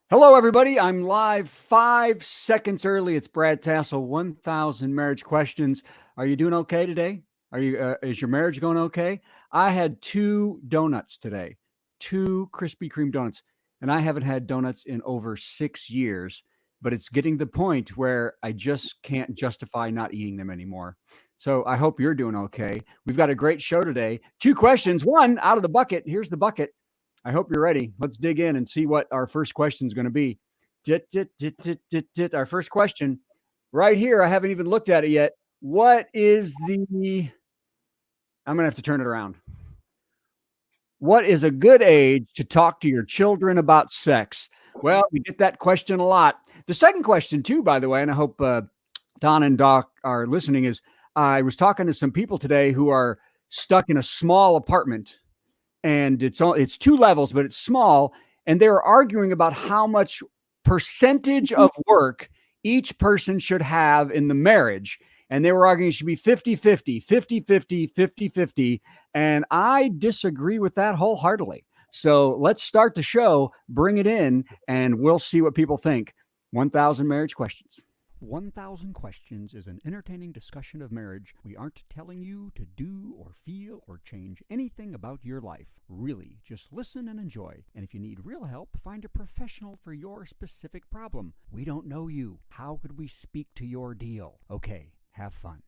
Hello, everybody. I'm live 5 seconds early. It's Brad Tassell, 1000 Marriage Questions. Are you doing okay today? Is your marriage going okay? I had 2 donuts today, 2 Krispy Kreme donuts, and I haven't had donuts in over 6 years, but it's getting to the point where I just can't justify not eating them anymore. So I hope you're doing okay. We've got a great show today. 2 questions, one out of the bucket. Here's the bucket. I hope you're ready. Let's dig in and see what our first question is going to be. Our first question right here. I haven't even looked at it yet. What is the, I'm going to have to turn it around. What is a good age to talk to your children about sex? Well, we get that question a lot. The second question, too, by the way, and I hope Donna and Doc are listening, is I was talking to some people today who are stuck in a small apartment, and it's 2 levels, but it's small, and they were arguing about how much percentage of work each person should have in the marriage. And they were arguing it should be 50-50, 50-50, 50-50. And I disagree with that wholeheartedly. So let's start the show, bring it in, and we'll see what people think. 1000 Marriage Questions. 1000 Questions is an entertaining discussion of marriage. We aren't telling you to do or feel or change anything about your life. Really, just listen and enjoy. And if you need real help, find a professional for your specific problem. We don't know you. How could we speak to your deal? Okay, have fun.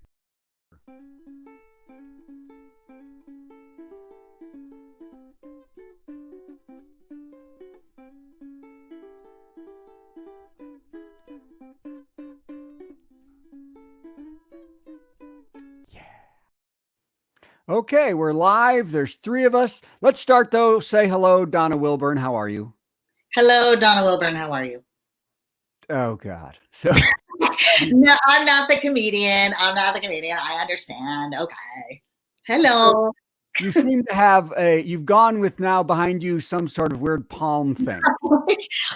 Okay, we're live. There's 3 of us. Let's start, though. Say hello, Donna Wilburn. How are you? Hello, Donna Wilburn. How are you? Oh, God. So No, I'm not the comedian. I understand. Okay. Hello. you seem to have you've gone with now behind you some sort of weird palm thing.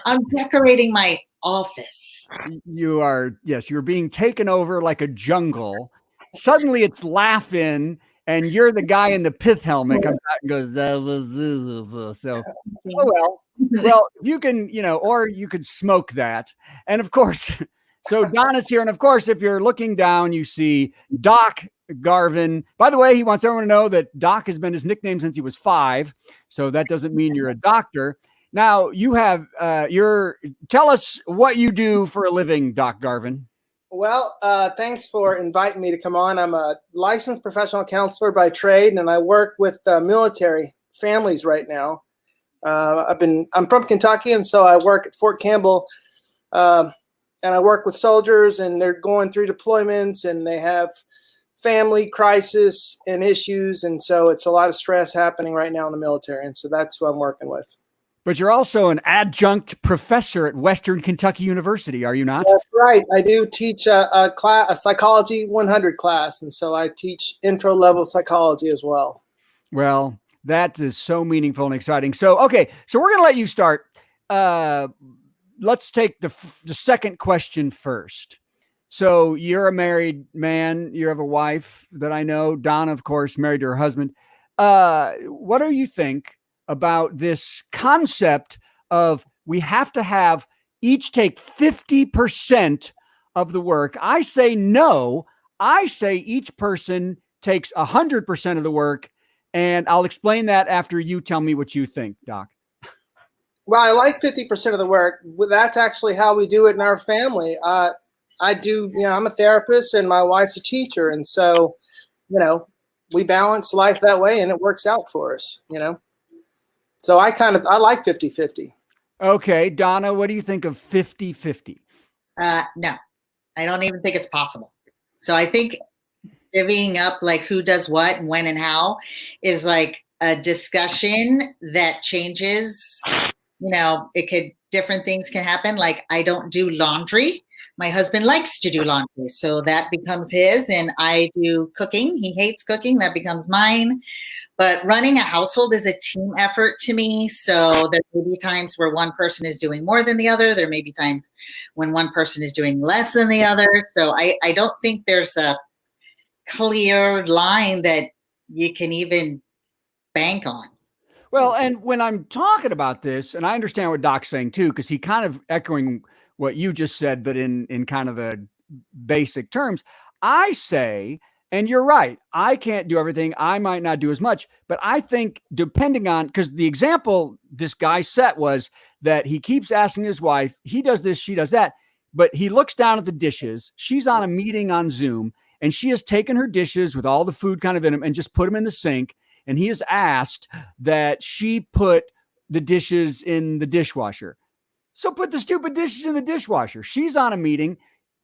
I'm decorating my office. You are, yes, you're being taken over like a jungle. Suddenly it's laughing, and you're the guy in the pith helmet comes out and goes, so, oh, well, you can, or you could smoke that. And of course, so Donna's here. And of course, if you're looking down, you see Doc Garvin. By the way, he wants everyone to know that Doc has been his nickname since he was 5. So that doesn't mean you're a doctor. Now you have tell us what you do for a living, Doc Garvin. Well, thanks for inviting me to come on. I'm a licensed professional counselor by trade, and I work with military families right now. I'm from Kentucky, and so I work at Fort Campbell, and I work with soldiers, and they're going through deployments, and they have family crisis and issues, and so it's a lot of stress happening right now in the military, and so that's what I'm working with. But you're also an adjunct professor at Western Kentucky University, are you not? That's right. I do teach a Psychology 100 class, and so I teach intro-level psychology as well. Well, that is so meaningful and exciting. So, okay, so we're going to let you start. Let's take the second question first. So you're a married man. You have a wife that I know. Donna, of course, married to her husband. What do you think about this concept of we have to have each take 50% of the work? I say no. I say each person takes 100% of the work, and I'll explain that after you tell me what you think, Doc. Well, I like 50% of the work. That's actually how we do it in our family. I do, I'm a therapist and my wife's a teacher. And so, we balance life that way and it works out for us, So I like 50-50. Okay. Donna, what do you think of 50-50? No, I don't even think it's possible. So I think divvying up like who does what and when and how is like a discussion that changes. Different things can happen. Like I don't do laundry. My husband likes to do laundry. So that becomes his, and I do cooking. He hates cooking. That becomes mine. But running a household is a team effort to me. So there may be times where one person is doing more than the other. There may be times when one person is doing less than the other. So I don't think there's a clear line that you can even bank on. Well, and when I'm talking about this, and I understand what Doc's saying too, because he kind of echoing what you just said, but in kind of the basic terms, I say, and you're right, I can't do everything. I might not do as much, but I think depending on, because the example this guy set was that he keeps asking his wife, he does this, she does that, but he looks down at the dishes. She's on a meeting on Zoom, and she has taken her dishes with all the food kind of in them and just put them in the sink. And he has asked that she put the dishes in the dishwasher. So put the stupid dishes in the dishwasher. She's on a meeting.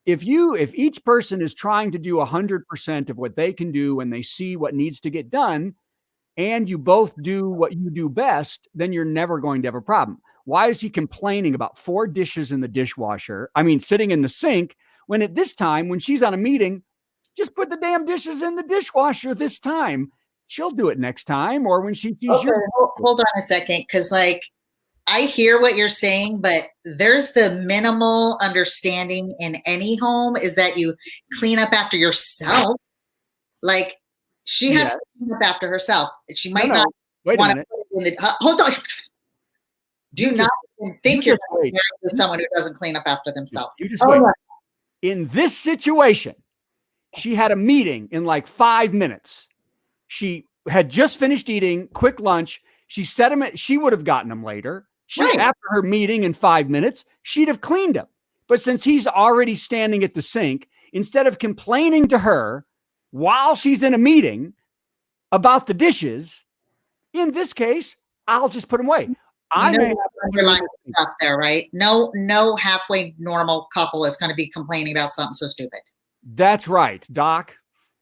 If each person is trying to do 100% of what they can do when they see what needs to get done, and you both do what you do best, then you're never going to have a problem. Why is he complaining about 4 dishes in the dishwasher? I mean, sitting in the sink, when at this time, when she's on a meeting, just put the damn dishes in the dishwasher this time. She'll do it next time, or when she sees you. Hold on a second, because like I hear what you're saying, but there's the minimal understanding in any home is that you clean up after yourself. Like she has to clean up after herself. She might not want to put it in the hold on. Do not think you're married to someone who doesn't clean up after themselves. You just wait. In this situation, she had a meeting in like 5 minutes. She had just finished eating, quick lunch. She said him, she would have gotten him later. After her meeting in 5 minutes, she'd have cleaned him. But since he's already standing at the sink, instead of complaining to her while she's in a meeting about the dishes, in this case, I'll just put them away. I may have underlying stuff there, right? No halfway normal couple is going to be complaining about something so stupid. That's right, Doc.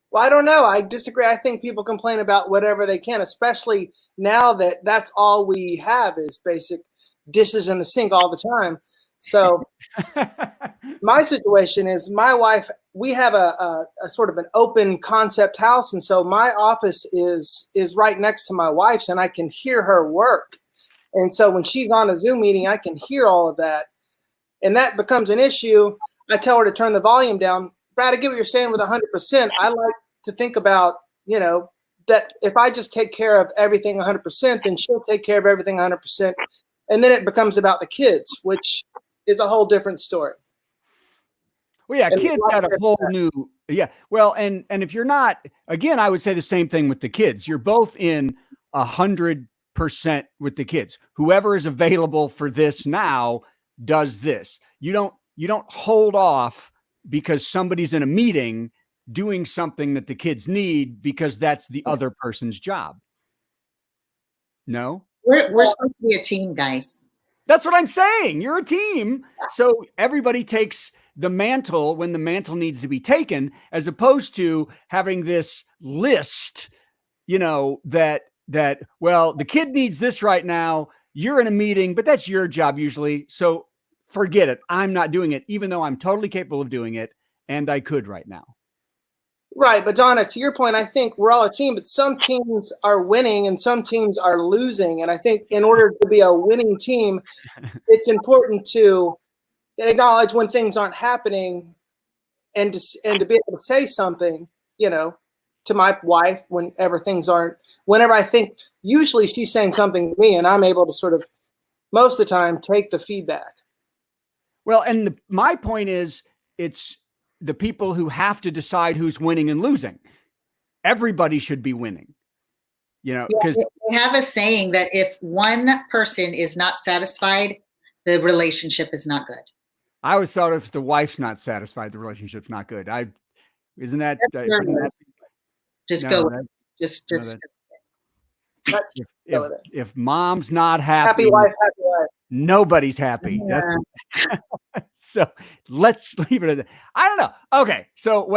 Well, I don't know. I disagree. I think people complain about whatever they can, especially now that that's all we have is basic dishes in the sink all the time. So my situation is my wife, we have a sort of an open concept house. And so my office is right next to my wife's, and I can hear her work. And so when she's on a Zoom meeting, I can hear all of that. And that becomes an issue. I tell her to turn the volume down. Brad, I get what you're saying with 100%. I like to think about, that if I just take care of everything 100%, then she'll take care of everything 100%. And then it becomes about the kids, which is a whole different story. Well, yeah, kids got a whole new, Well, and if you're not, again, I would say the same thing with the kids. You're both in 100% with the kids. Whoever is available for this now does this. You don't hold off because somebody's in a meeting doing something that the kids need because that's the other person's job. No? We're supposed to be a team, guys. That's what I'm saying. You're a team. So everybody takes the mantle when the mantle needs to be taken, as opposed to having this list, that, well, the kid needs this right now. You're in a meeting, but that's your job usually. So forget it. I'm not doing it, even though I'm totally capable of doing it. And I could right now. Right. But Donna, to your point, I think we're all a team, but some teams are winning and some teams are losing. And I think in order to be a winning team, it's important to acknowledge when things aren't happening and to be able to say something, to my wife whenever I think usually she's saying something to me and I'm able to sort of most of the time take the feedback. Well, and my point is it's the people who have to decide who's winning and losing. Everybody should be winning, because we have a saying that if one person is not satisfied, the relationship is not good. I always thought if the wife's not satisfied, the relationship's not good. Isn't that just go just if mom's not happy, happy wife, nobody's happy. Yeah. So let's leave it at that. I don't know. Okay. So,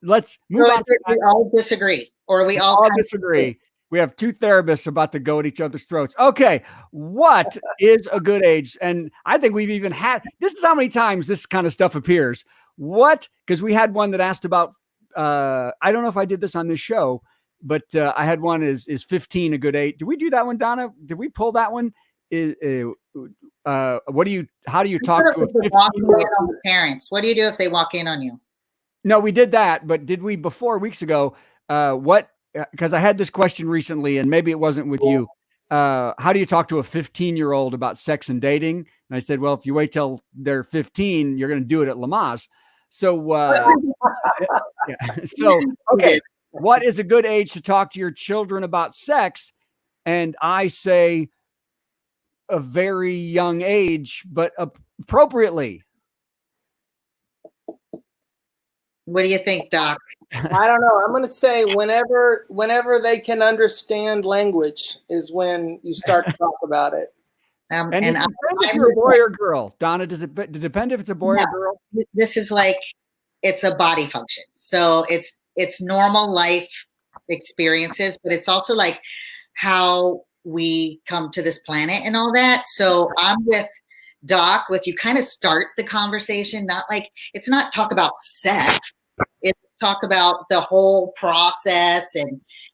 let's move on. We all disagree, or we all disagree. We have 2 therapists about to go at each other's throats. Okay. What is a good age? And I think we've even had, this is how many times this kind of stuff appears. Because we had one that asked about, I don't know if I did this on this show, but I had one is 15 a good age? Did we do that one, Donna? Did we pull that one? How do you talk to a 15-year-old parents? What do you do if they walk in on you? No, we did that, but did we before weeks ago? Because I had this question recently, and maybe it wasn't with you. how do you talk to a 15-year-old about sex and dating? And I said, well, if you wait till they're 15, you're going to do it at Lamaze. So, yeah. So, okay. What is a good age to talk to your children about sex? And I say a very young age, but appropriately. What do you think, Doc? I don't know. I'm going to say whenever they can understand language is when you start to talk about it. And it depends if you're a boy or girl. Donna, does it depend if it's a boy or girl? This is like, it's a body function. So it's normal life experiences, but it's also like how we come to this planet and all that. So I'm with Doc, with you kind of start the conversation, not like, it's not talk about sex. It's talk about the whole process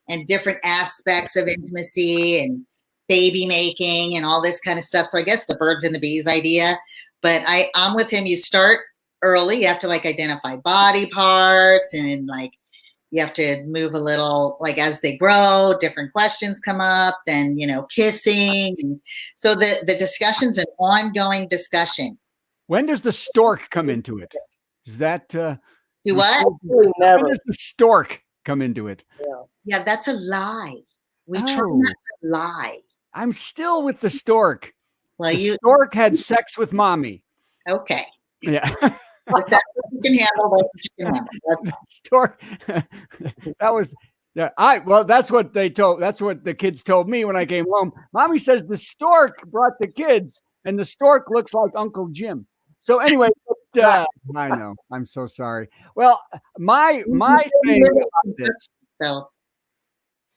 and different aspects of intimacy and baby making and all this kind of stuff. So I guess the birds and the bees idea, but I'm with him. You start early. You have to like identify body parts, and like you have to move a little, like as they grow, different questions come up, then, kissing. And so the discussion's an ongoing discussion. When does the stork come into it? Is that do what? Never. When does the stork come into it? Yeah, that's a lie. We try not to lie. I'm still with the stork. Well, the stork had sex with mommy. Okay. Yeah. If that's what you can handle, that's what you can handle. Stork. That was, yeah. That's what they told. That's what the kids told me when I came home. Mommy says the stork brought the kids, and the stork looks like Uncle Jim. So anyway, I know. I'm so sorry. Well, my thing about this. So.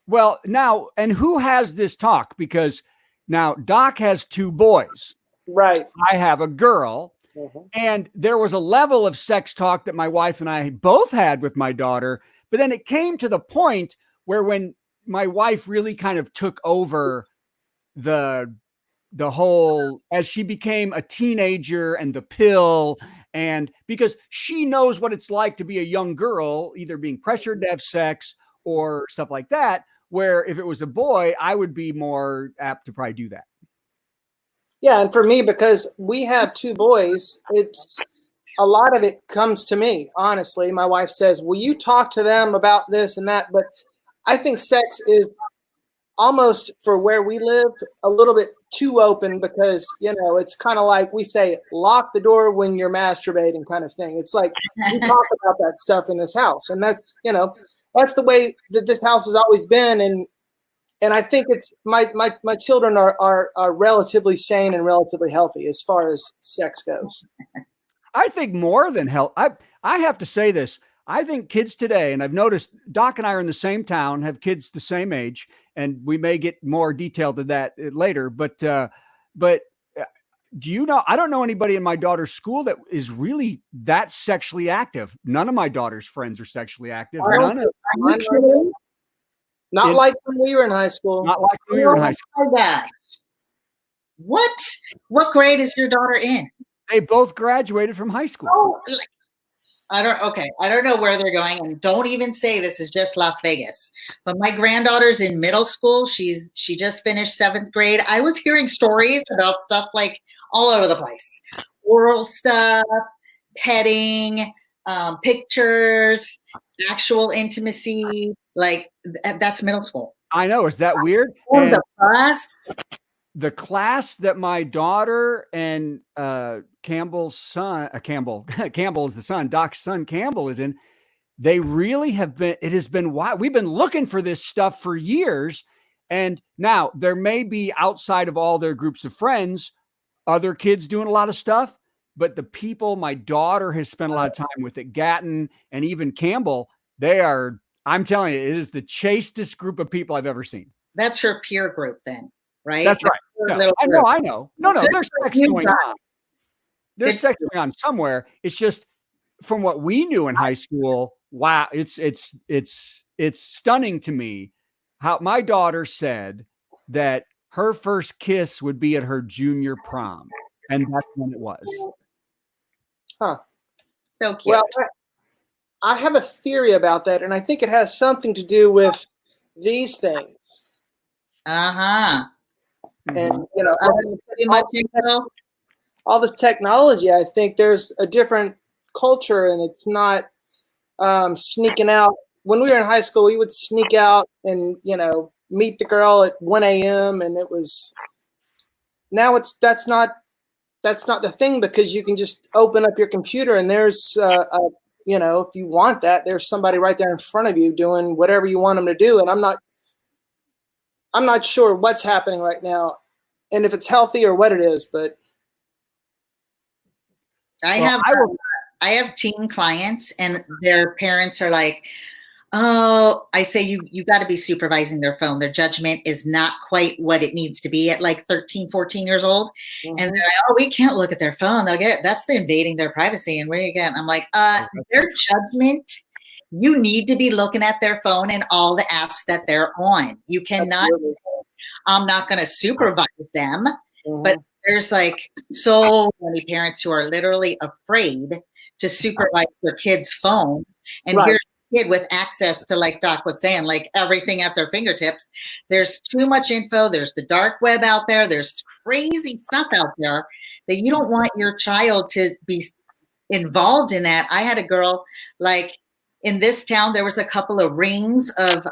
Well, now, and who has this talk? Because now Doc has 2 boys. Right. I have a girl. Mm-hmm. And there was a level of sex talk that my wife and I both had with my daughter. But then it came to the point where when my wife really kind of took over the whole, as she became a teenager and the pill, and because she knows what it's like to be a young girl, either being pressured to have sex or stuff like that, where if it was a boy, I would be more apt to probably do that. Yeah, and for me, because we have 2 boys, it's a lot of it comes to me, honestly. My wife says, will you talk to them about this and that? But I think sex is almost, for where we live, a little bit too open, because, it's kind of like we say, lock the door when you're masturbating kind of thing. It's like we talk about that stuff in this house. And that's, that's the way that this house has always been. And I think it's my children are relatively sane and relatively healthy as far as sex goes. I think more than health. I have to say this. I think kids today, and I've noticed Doc and I are in the same town, have kids the same age, and we may get more detailed to that later. But do you know? I don't know anybody in my daughter's school that is really that sexually active. None of my daughter's friends are sexually active. Not like when we were in high school. Not like when we were in high school. Oh my gosh. What grade is your daughter in? They both graduated from high school. Oh, I don't know where they're going, and don't even say this is just Las Vegas. But my granddaughter's in middle school. She just finished 7th grade. I was hearing stories about stuff like all over the place. Oral stuff, petting, pictures, actual intimacy. Like that's middle school. I know. Is that weird? And the bus. The class that my daughter and Campbell's son, Campbell is the son, Doc's son Campbell is in, they really have been, it has been wild. We've been looking for this stuff for years. And now there may be, outside of all their groups of friends, other kids doing a lot of stuff, but the people my daughter has spent a lot of time with at Gatton and even Campbell, they are, I'm telling you, it is the chastest group of people I've ever seen. That's her peer group then, right? That's right. No, I know. No, there's sex going on. There's sex going on somewhere. It's just from what we knew in high school. Wow. It's stunning to me how my daughter said that her first kiss would be at her junior prom. And that's when it was. Huh. So cute. Well, I have a theory about that, and I think it has something to do with these things. Uh-huh. And Pretty much info. all this technology, I think there's a different culture, and it's not sneaking out. When we were in high school, we would sneak out and meet the girl at 1 a.m. and it was now that's not the thing, because you can just open up your computer and there's if you want that, there's somebody right there in front of you doing whatever you want them to do. And I'm not sure what's happening right now and if it's healthy or what it is, but I have teen clients and their parents are like, oh, I say you got to be supervising their phone. Their judgment is not quite what it needs to be at like 13, 14 years old. Mm-hmm. And they're like, oh, we can't look at their phone. That's the invading their privacy. And where you get? I'm like, their judgment, you need to be looking at their phone and all the apps that they're on. You cannot, I'm not going to supervise them, but there's like so many parents who are literally afraid to supervise their kid's phone. And here's kid with access to, like Doc was saying, like everything at their fingertips. There's too much info. There's the dark web out there. There's crazy stuff out there that you don't want your child to be involved in that. I had a girl, like in this town, there was a couple of rings of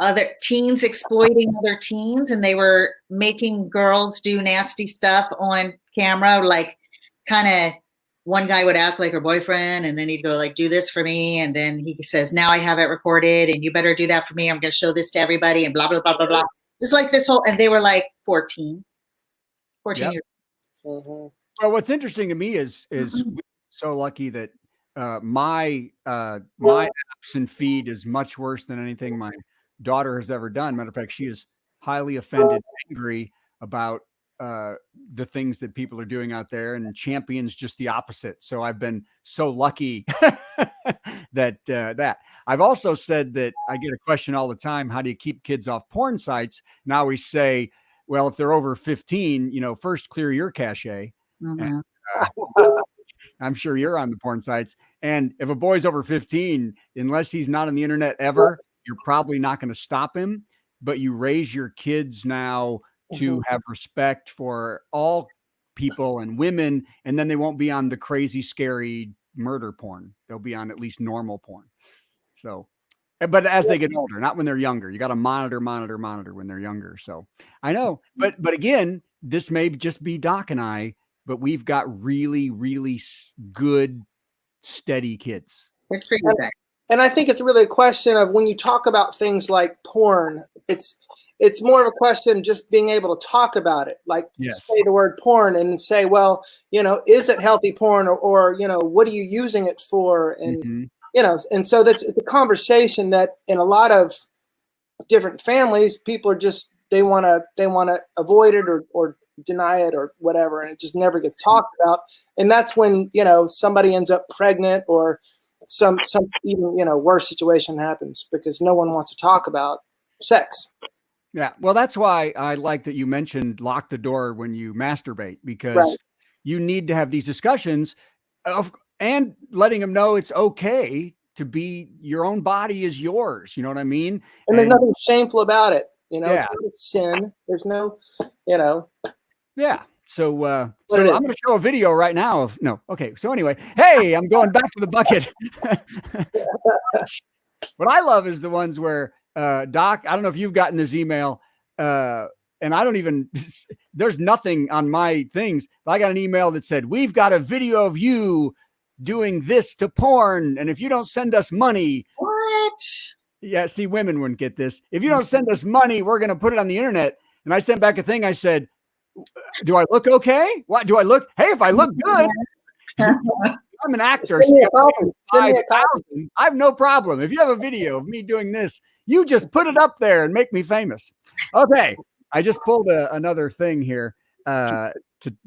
other teens exploiting other teens, and they were making girls do nasty stuff on camera, like kind of one guy would act like her boyfriend, and then he'd go like, do this for me. And then he says, now I have it recorded and you better do that for me. I'm going to show this to everybody and blah, blah, blah, blah, blah. Just like this whole, and they were like 14 years. Well, what's interesting to me is we're so lucky that my apps and feed is much worse than anything my daughter has ever done. Matter of fact, she is highly offended, angry about the things that people are doing out there, and champions just the opposite. So I've been so lucky that I've also said that I get a question all the time: how do you keep kids off porn sites? Now we say, well, if they're over 15, first clear your cache. And, I'm sure you're on the porn sites. And if a boy's over 15, unless he's not on the internet ever, you're probably not going to stop him. But you raise your kids now to have respect for all people and women, and then they won't be on the crazy, scary murder porn. They'll be on at least normal porn. So, but as they get older, not when they're younger, you got to monitor when they're younger. So I know, but again, this may just be Doc and I, but we've got really, really good, steady kids. And I think it's really a question of, when you talk about things like porn, it's more of a question just being able to talk about it, like say the word porn and say, well, is it healthy porn, or what are you using it for? And, and so it's a conversation that in a lot of different families, people are just, they want to avoid it or deny it or whatever. And it just never gets talked about. And that's when, somebody ends up pregnant, or some even, worse situation happens, because no one wants to talk about sex. Yeah. Well, that's why I like that you mentioned lock the door when you masturbate, because you need to have these discussions and letting them know it's okay to be, your own body is yours. You know what I mean? And there's nothing shameful about it. It's not a sin. There's no, Yeah. So I'm going to show a video right now of, okay. So anyway, hey, I'm going back to the bucket. What I love is the ones where, Doc, I don't know if you've gotten this email, and I don't even, there's nothing on my things, but I got an email that said, we've got a video of you doing this to porn, and if you don't send us money. What? Yeah, see, women wouldn't get this. If you don't send us money, we're going to put it on the internet. And I sent back a thing. I said, do I look okay? What do I look? Hey, if I look good, I'm an actor. I have no problem. If you have a video of me doing this, you just put it up there and make me famous. Okay. I just pulled another thing here to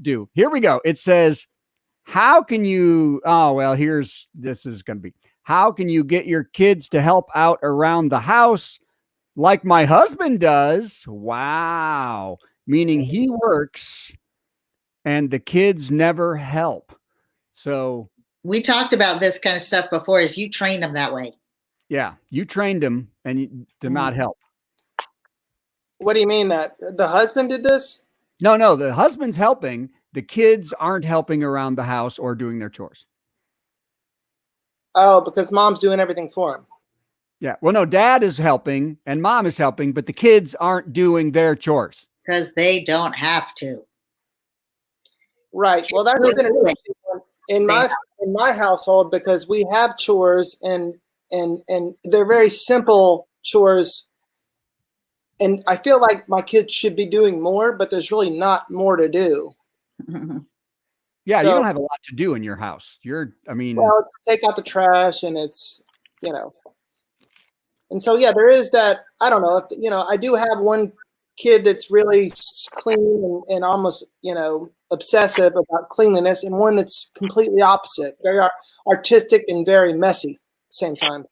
do. Here we go. It says, how can you, this is going to be, how can you get your kids to help out around the house like my husband does? Wow. Meaning he works and the kids never help. So we talked about this kind of stuff before, is you trained them that way. Yeah. You trained them to not help. What do you mean that the husband did this? No, the husband's helping. The kids aren't helping around the house or doing their chores. Oh, because mom's doing everything for him. Yeah. Well, no, dad is helping and mom is helping, but the kids aren't doing their chores. Because they don't have to. Right. Well, that's been an interesting one in my household, because we have chores and they're very simple chores. And I feel like my kids should be doing more, but there's really not more to do. Yeah, So, you don't have a lot to do in your house. well, it's take out the trash and it's, and so, yeah, there is that. I don't know if, I do have one kid that's really clean and almost, obsessive about cleanliness, and one that's completely opposite, very artistic and very messy at the same time.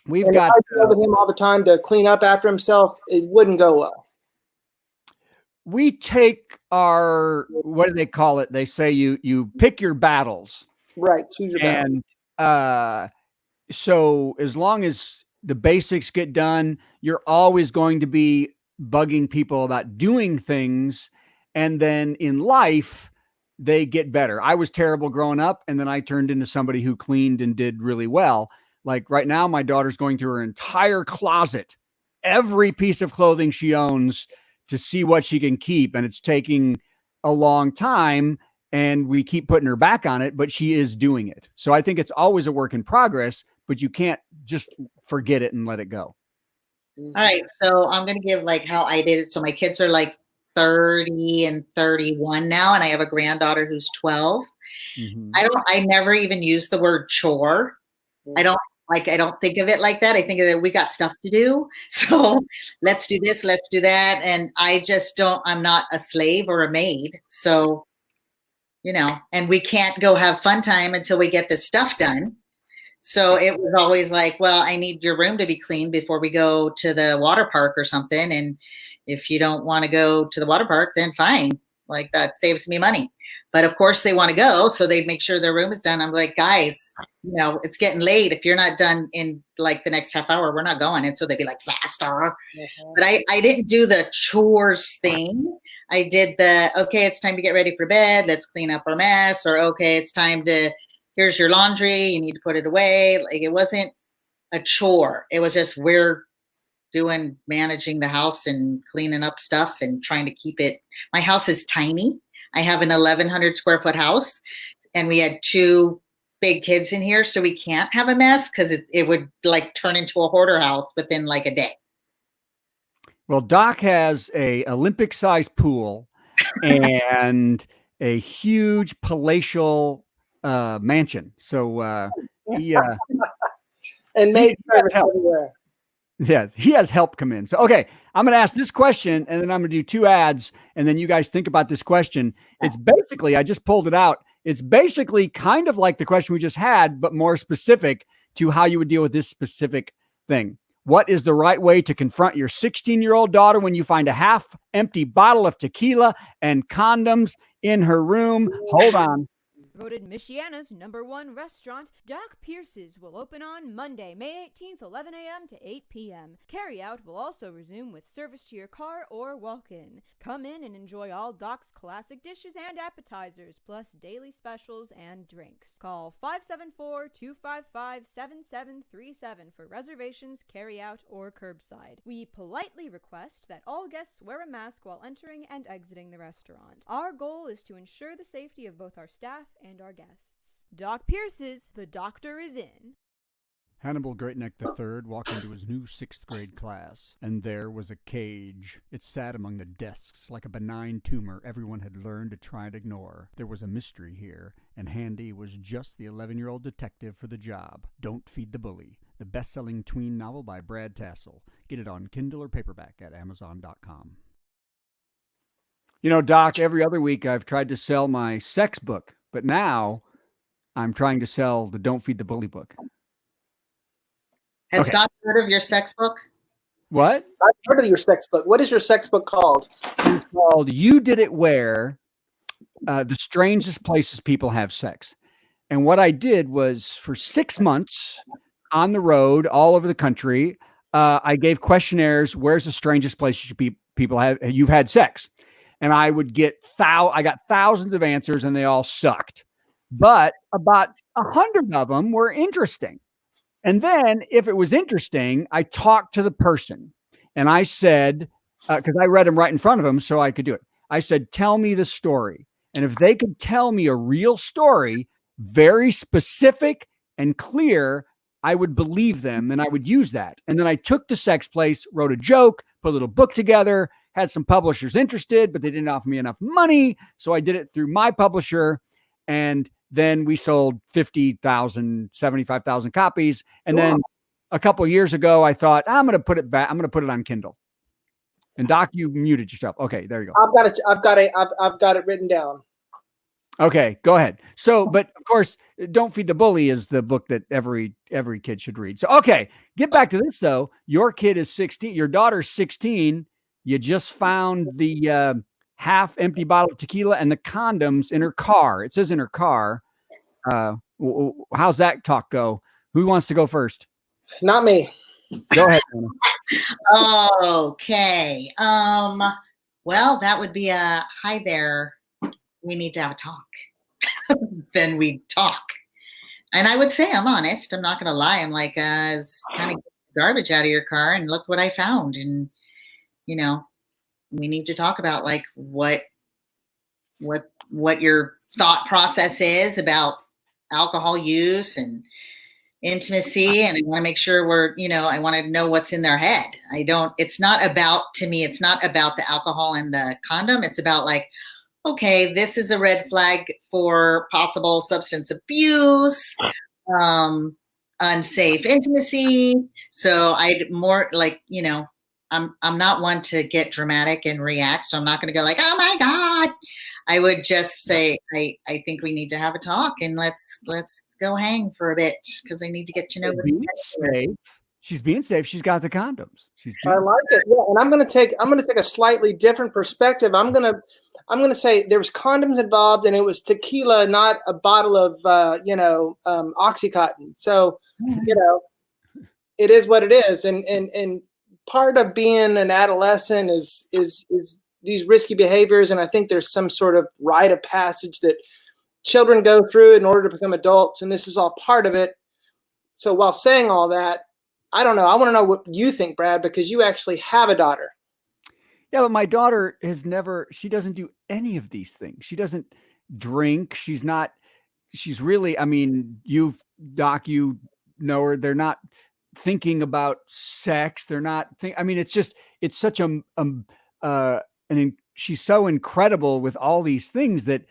We've and got if I told him all the time to clean up after himself, it wouldn't go well. We take our, what do they call it? They say you pick your battles. Right. Choose your battles. And so as long as the basics get done, you're always going to be bugging people about doing things. And then in life, they get better. I was terrible growing up, and then I turned into somebody who cleaned and did really well. Like right now, my daughter's going through her entire closet, every piece of clothing she owns, to see what she can keep. And it's taking a long time, and we keep putting her back on it, but she is doing it. So I think it's always a work in progress, but you can't just forget it and let it go. All right. So I'm going to give like how I did it. So my kids are like 30 and 31 now, and I have a granddaughter who's 12. Mm-hmm. I never even use the word chore. I don't think of it like that. I think of it, we got stuff to do. So let's do this, let's do that. And I'm not a slave or a maid. So, and we can't go have fun time until we get this stuff done. So it was always like, well, I need your room to be clean before we go to the water park or something. And if you don't want to go to the water park, then fine. Like, that saves me money. But of course they want to go, so they'd make sure their room is done. I'm like, guys, it's getting late. If you're not done in like the next half hour, we're not going. And so they'd be like, faster. Mm-hmm. But I didn't do the chores thing. I did okay, it's time to get ready for bed. Let's clean up our mess. Or, okay, it's time here's your laundry. You need to put it away. Like, it wasn't a chore. It was just, we're managing the house and cleaning up stuff and trying to keep it. My house is tiny. I have an 1,100 square foot house, and we had 2 big kids in here. So we can't have a mess, because it would like turn into a hoarder house within like a day. Well, Doc has a Olympic sized pool and a huge palatial mansion. So and made service everywhere. Yes, he has help come in. So, okay, I'm going to ask this question, and then I'm going to do 2 ads, and then you guys think about this question. It's basically, I just pulled it out. It's basically kind of like the question we just had, but more specific to how you would deal with this specific thing. What is the right way to confront your 16-year-old daughter when you find a half-empty bottle of tequila and condoms in her room? Hold on. Voted Michiana's #1 restaurant, Doc Pierce's will open on Monday, May 18th, 11 a.m. to 8 p.m. Carryout will also resume with service to your car or walk-in. Come in and enjoy all Doc's classic dishes and appetizers, plus daily specials and drinks. Call 574-255-7737 for reservations, carryout, or curbside. We politely request that all guests wear a mask while entering and exiting the restaurant. Our goal is to ensure the safety of both our staff and our guests. Doc Pierce's The Doctor is In. Hannibal Greatneck III walked into his new 6th grade class, and there was a cage. It sat among the desks like a benign tumor everyone had learned to try and ignore. There was a mystery here, and Handy was just the 11-year-old detective for the job. Don't Feed the Bully, the best-selling tween novel by Brad Tassell. Get it on Kindle or paperback at Amazon.com. Doc, every other week I've tried to sell my sex book, but now I'm trying to sell the Don't Feed the Bully book. Has Doc heard of your sex book? What? I've heard of your sex book. What is your sex book called? It's called You Did It Where, the Strangest Places People Have Sex. And what I did was, for 6 months on the road all over the country, I gave questionnaires. Where's the strangest place you've had sex? And I would I got thousands of answers, and they all sucked. But about 100 of them were interesting. And then, if it was interesting, I talked to the person, and I said, because I read them right in front of them, so I could do it. I said, "Tell me the story." And if they could tell me a real story, very specific and clear, I would believe them, and I would use that. And then I took the sex place, wrote a joke, put a little book together, had some publishers interested, but they didn't offer me enough money. So I did it through my publisher. And then we sold 50,000, 75,000 copies. And then a couple of years ago, I thought, I'm going to put it back. I'm going to put it on Kindle. And Doc, you muted yourself. Okay, there you go. I've got it written down. Okay, go ahead. So, but of course, Don't Feed the Bully is the book that every kid should read. So, okay, get back to this though. Your kid is 16. Your daughter's 16. You just found the half empty bottle of tequila and the condoms in her car. It says in her car. How's that talk go? Who wants to go first? Not me. Go ahead, Donna. Okay. Well, that would be a hi there. We need to have a talk. Then we talk. And I would say I'm honest. I'm not going to lie. I'm like, it's kind of garbage out of your car, and look what I found. And we need to talk about like what your thought process is about alcohol use and intimacy. And I want to make sure I want to know what's in their head. It's not about the alcohol and the condom. It's about like, okay, this is a red flag for possible substance abuse, unsafe intimacy. So I'd more like, I'm not one to get dramatic and react. So I'm not going to go like, oh my God. I would just say, I think we need to have a talk, and let's go hang for a bit, because I need to get to know being safe. She's being safe. She's got the condoms. I like it. Yeah, and I'm going to take a slightly different perspective. I'm going to say there was condoms involved, and it was tequila, not a bottle of Oxycontin. So it is what it is, and part of being an adolescent is these risky behaviors, and I think there's some sort of rite of passage that children go through in order to become adults, and this is all part of it. So while saying all that, I don't know. I want to know what you think, Brad, because you actually have a daughter. Yeah, but my daughter she doesn't do any of these things. She doesn't drink. She's really, Doc, you know her. They're not thinking about sex. They're not it's such she's so incredible with all these things that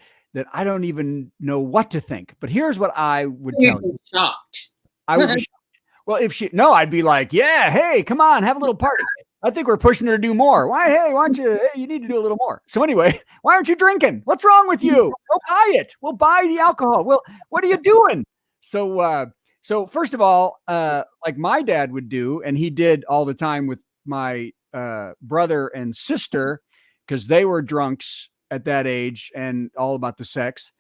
I don't even know what to think. But here's what I would tell you. Shocked. I would be shocked. Well, I'd be like, yeah, hey, come on, have a little party. I think we're pushing her to do more. Why don't you, you need to do a little more. So anyway, why aren't you drinking? What's wrong with you? Go buy it. We'll buy the alcohol. Well, what are you doing? So first of all, like my dad would do, and he did all the time with my brother and sister, because they were drunks at that age and all about the sex.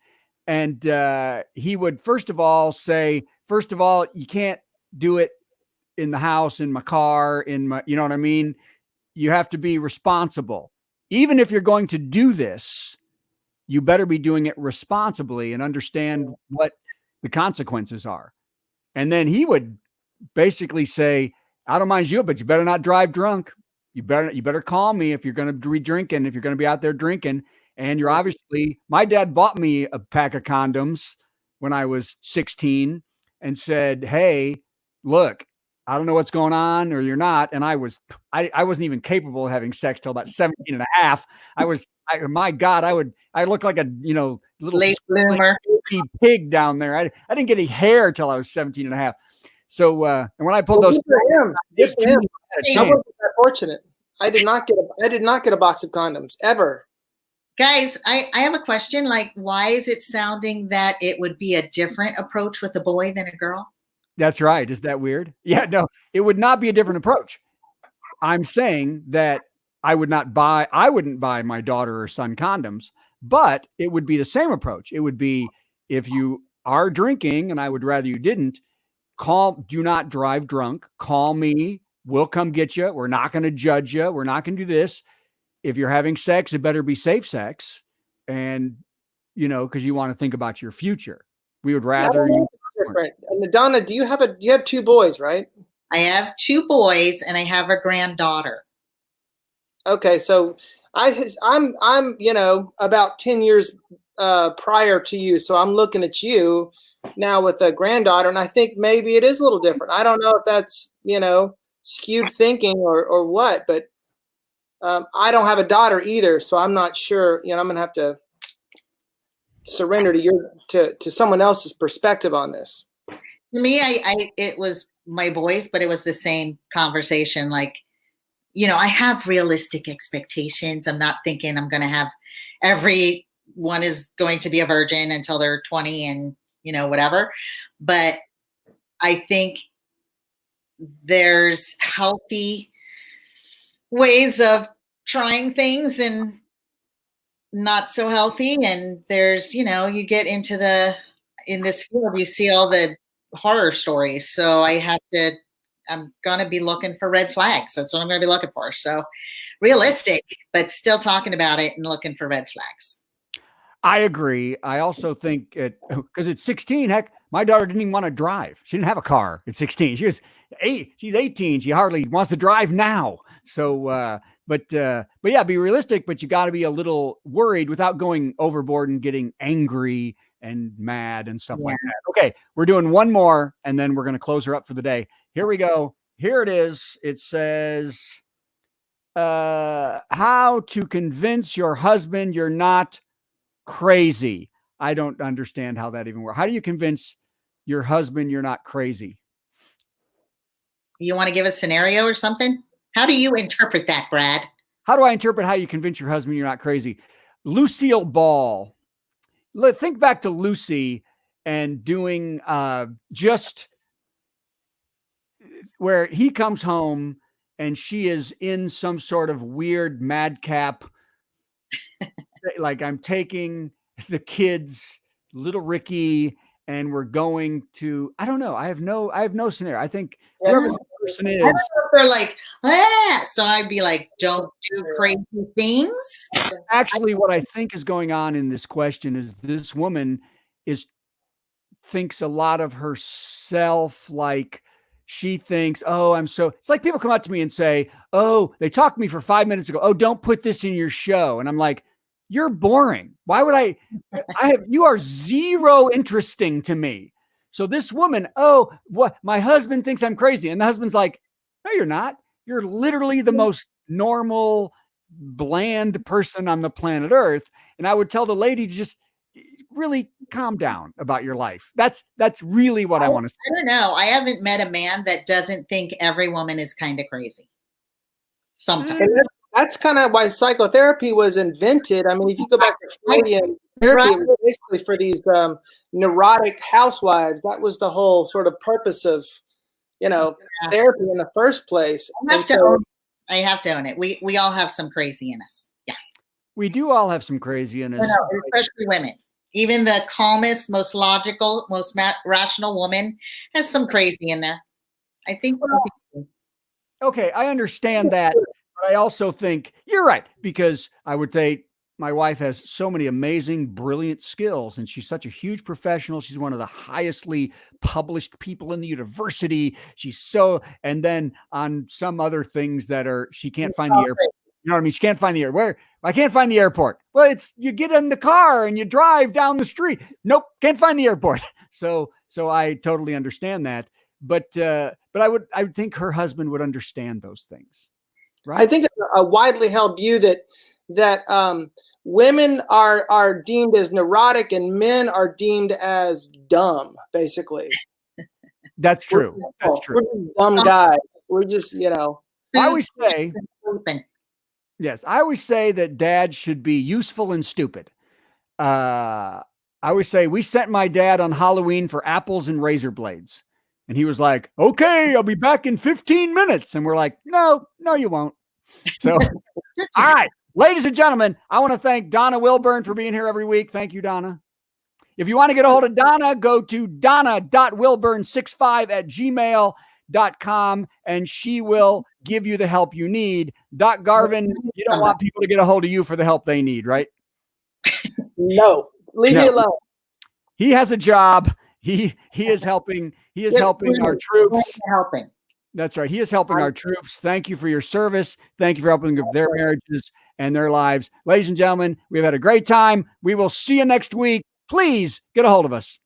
And he would first of all say, you can't do it in the house, in my car, you know what I mean? You have to be responsible. Even if you're going to do this, you better be doing it responsibly and understand what the consequences are. And then he would basically say, I don't mind you, but you better not drive drunk. You better call me if you're going to be drinking, if you're going to be out there drinking. And my dad bought me a pack of condoms when I was 16 and said, hey, look, I don't know what's going on, or you're not. And I wasn't even capable of having sex till about 17 and a half. My God, I look like a, little late bloomer pig down there. I didn't get any hair till I was 17 and a half. So, and when I pulled those, I wasn't that fortunate. I did not get a box of condoms ever. Guys, I have a question. Like, why is it sounding that it would be a different approach with a boy than a girl? That's right. Is that weird? Yeah, no, it would not be a different approach. I'm saying that I wouldn't buy my daughter or son condoms, but it would be the same approach. It would be, if you are drinking, and I would rather you didn't, do not drive drunk, call me We'll come get you. We're not going to judge you. We're not going to do this. If you're having sex, it better be safe sex. And, because you want to think about your future. We would rather you. Different. And Donna, you have 2 boys, right? I have 2 boys and I have a granddaughter. Okay, so I'm about 10 years prior to you, so I'm looking at you now with a granddaughter, and I think maybe it is a little different. I don't know if that's skewed thinking or what, but I don't have a daughter either, so I'm not sure. I'm gonna have to surrender to someone else's perspective on this. To me, it was my boys, but it was the same conversation. Like, I have realistic expectations. I'm not thinking I'm going to have everyone is going to be a virgin until they're 20 and, whatever. But I think there's healthy ways of trying things and not so healthy. And there's, you get into in this field, you see all the horror stories. So I'm going to be looking for red flags. That's what I'm going to be looking for. So realistic, but still talking about it and looking for red flags. I agree. I also think because at 16, heck, my daughter didn't even want to drive. She didn't have a car at 16. She's 18. She hardly wants to drive now. So, but yeah, be realistic, but you got to be a little worried without going overboard and getting angry and mad and stuff like that. Okay. We're doing one more and then we're going to close her up for the day. Here we go. Here it is. It says, how to convince your husband you're not crazy. I don't understand how that even works. How do you convince your husband you're not crazy? You want to give a scenario or something? How do you interpret that, Brad? How do I interpret how you convince your husband you're not crazy? Lucille Ball. Think back to Lucy and doing just where he comes home and she is in some sort of weird madcap, like I'm taking the kids, little Ricky, and we're going to, I don't know. I have no scenario. I think whoever the person is. They're like, so I'd be like, don't do crazy things. Actually, what I think is going on in this question is this woman thinks a lot of herself, like she thinks, it's like people come up to me and say, they talked to me for 5 minutes ago. Don't put this in your show. And I'm like, you're boring. Why would you are zero interesting to me. So this woman, what? My husband thinks I'm crazy. And the husband's like, no, you're not. You're literally the most normal, bland person on the planet Earth. And I would tell the lady to just really calm down about your life. That's really what I want to say. I don't know. I haven't met a man that doesn't think every woman is kind of crazy. Sometimes. That's kind of why psychotherapy was invented. I mean, if you go back to Freudian therapy, it was basically for these neurotic housewives. That was the whole sort of purpose of, therapy in the first place. I have to own it. We all have some crazy in us. Yeah. We do all have some crazy in us. Especially women. Even the calmest, most logical, most rational woman has some crazy in there. I think. Okay, I understand that. But I also think you're right, because I would say my wife has so many amazing, brilliant skills, and she's such a huge professional. She's one of the highestly published people in the university. And then on some other things she can't find the airport. You know what I mean? She can't find the airport. I can't find the airport. Well, you get in the car and you drive down the street. Nope, can't find the airport. So I totally understand that. But I would think her husband would understand those things. Right. I think it's a widely held view that women are deemed as neurotic and men are deemed as dumb, basically. That's true. That's true. We're just dumb guys. We're just, I always say, yes, I always say that dad should be useful and stupid. I always say we sent my dad on Halloween for apples and razor blades. And he was like, okay, I'll be back in 15 minutes. And we're like, no, you won't. So, all right, ladies and gentlemen, I want to thank Donna Wilburn for being here every week. Thank you, Donna. If you want to get a hold of Donna, go to donna.wilburn65@gmail.com. Youre.com, and she will give you the help you need. Doc Garvin, you don't want people to get a hold of you for the help they need, right? No, leave me alone. He has a job. He is helping. He is helping our troops. Helping. That's right. He is helping our troops. Thank you for your service. Thank you for helping their marriages and their lives. Ladies and gentlemen, we've had a great time. We will see you next week. Please get a hold of us.